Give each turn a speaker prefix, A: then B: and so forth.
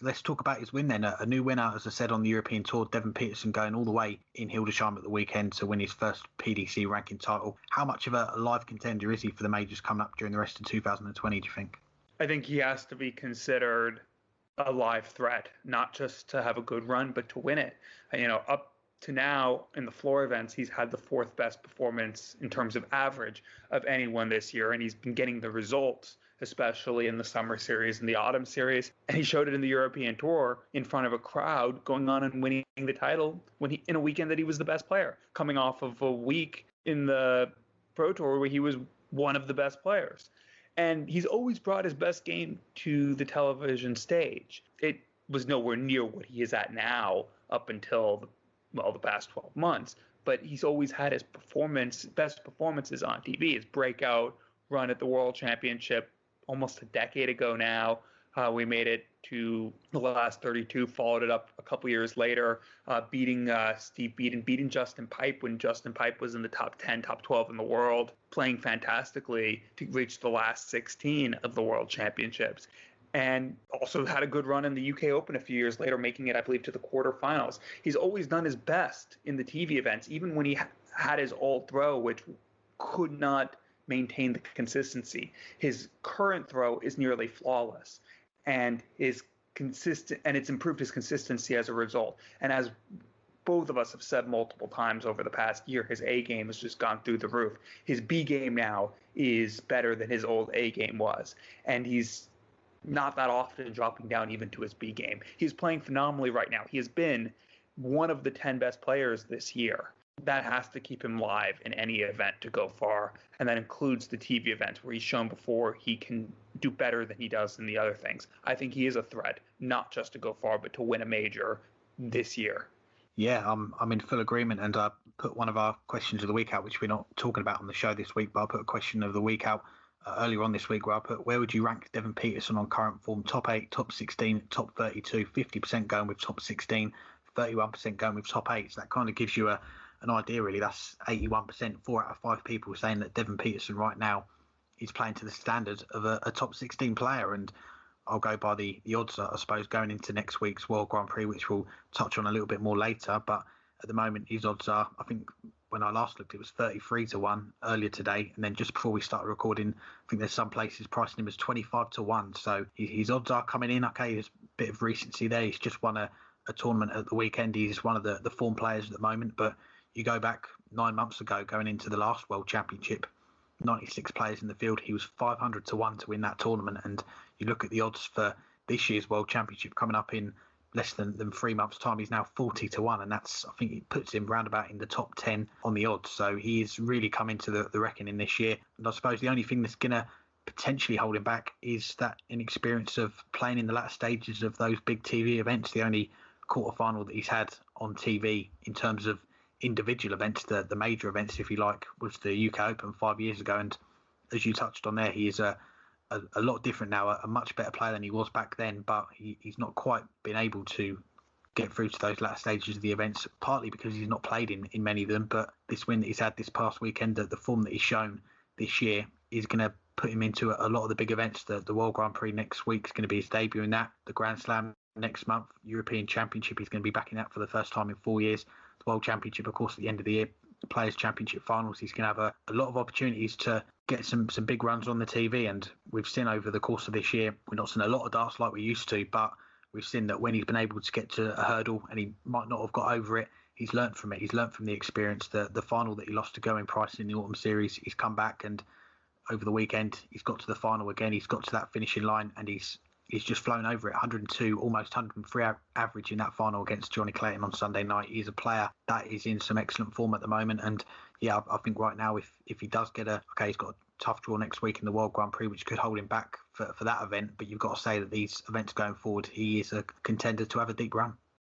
A: let's talk about his win then. A new winner, as I said, on the European Tour, Devon Petersen going all the way in Hildesheim at the weekend to win his first PDC ranking title. How much of a live contender is he for the majors coming up during the rest of 2020, do you think?
B: I think he has to be considered a live threat, not just to have a good run, but to win it. Up to now in the floor events, he's had the fourth best performance in terms of average of anyone this year, and he's been getting the results, especially in the summer series and the autumn series. And he showed it in the European Tour in front of a crowd, going on and winning the title in a weekend that he was the best player, coming off of a week in the Pro Tour where he was one of the best players. And he's always brought his best game to the television stage. It was nowhere near what he is at now up until the past 12 months. But he's always had his best performances on TV. His breakout run at the World Championship almost a decade ago now. We made it to the last 32, followed it up a couple years later, beating Steve Beaton, beating Justin Pipe when Justin Pipe was in the top 10, top 12 in the world, playing fantastically to reach the last 16 of the World Championships. And also had a good run in the UK Open a few years later, making it, I believe, to the quarterfinals. He's always done his best in the TV events, even when he had his old throw, which could not maintain the consistency. His current throw is nearly flawless, and it's improved his consistency as a result. And as both of us have said multiple times over the past year, his A game has just gone through the roof. His B game now is better than his old A game was, and he's not that often dropping down even to his B game. He's playing phenomenally right now. He has been one of the 10 best players this year. That has to keep him live in any event to go far, and that includes the TV events where he's shown before he can do better than he does in the other things. I think he is a threat, not just to go far, but to win a major this year.
A: Yeah, I'm in full agreement, and I put one of our questions of the week out, which we're not talking about on the show this week, but I put a question of the week out earlier on this week where I put, where would you rank Devon Petersen on current form? Top 8, top 16, top 32, 50% going with top 16, 31% going with top 8. So that kind of gives you an idea, really. That's 81%, 4 out of 5 people saying that Devon Petersen right now is playing to the standard of a top 16 player. And I'll go by the odds, I suppose, going into next week's World Grand Prix, which we'll touch on a little bit more later. But at the moment, his odds are, I think when I last looked, it was 33-1 earlier today. And then just before we started recording, I think there's some places pricing him as 25-1. So his odds are coming in. Okay, there's a bit of recency there. He's just won a tournament at the weekend. He's one of the form players at the moment. But you go back 9 months ago, going into the last World Championship, 96 players in the field. He was 500-1 to win that tournament. And you look at the odds for this year's World Championship coming up in less than 3 months' time, he's now 40-1, and that's, I think it puts him roundabout in the top 10 on the odds. So he is really come into the reckoning this year. And I suppose the only thing that's going to potentially hold him back is that inexperience of playing in the latter stages of those big TV events. The only quarterfinal that he's had on TV in terms of individual events, the major events, if you like, was the UK Open 5 years ago. And as you touched on there, he is a lot different now, a much better player than he was back then, but he's not quite been able to get through to those latter stages of the events, partly because he's not played in many of them. But this win that he's had this past weekend, the form that he's shown this year, is going to put him into a lot of the big events. The World Grand Prix next week is going to be his debut in that. The Grand Slam next month, European Championship, he's going to be back in that for the first time in 4 years. The World Championship, of course, at the end of the year, the Players' Championship finals. He's going to have a lot of opportunities to get some big runs on the TV. And we've seen over the course of this year, we're not seeing a lot of darts like we used to, but we've seen that when he's been able to get to a hurdle and he might not have got over it, he's learnt from it. He's learnt from the experience. The final that he lost to Going Price in the autumn series, he's come back, and over the weekend he's got to the final again. He's got to that finishing line, and he's just flown over it. 102, almost 103 average in that final against Johnny Clayton on Sunday night. He's a player that is in some excellent form at the moment. And yeah, I think right now, if he does get he's got a tough draw next week in the World Grand Prix, which could hold him back for that event. But you've got to say that these events going forward, he is a contender to have a deep run.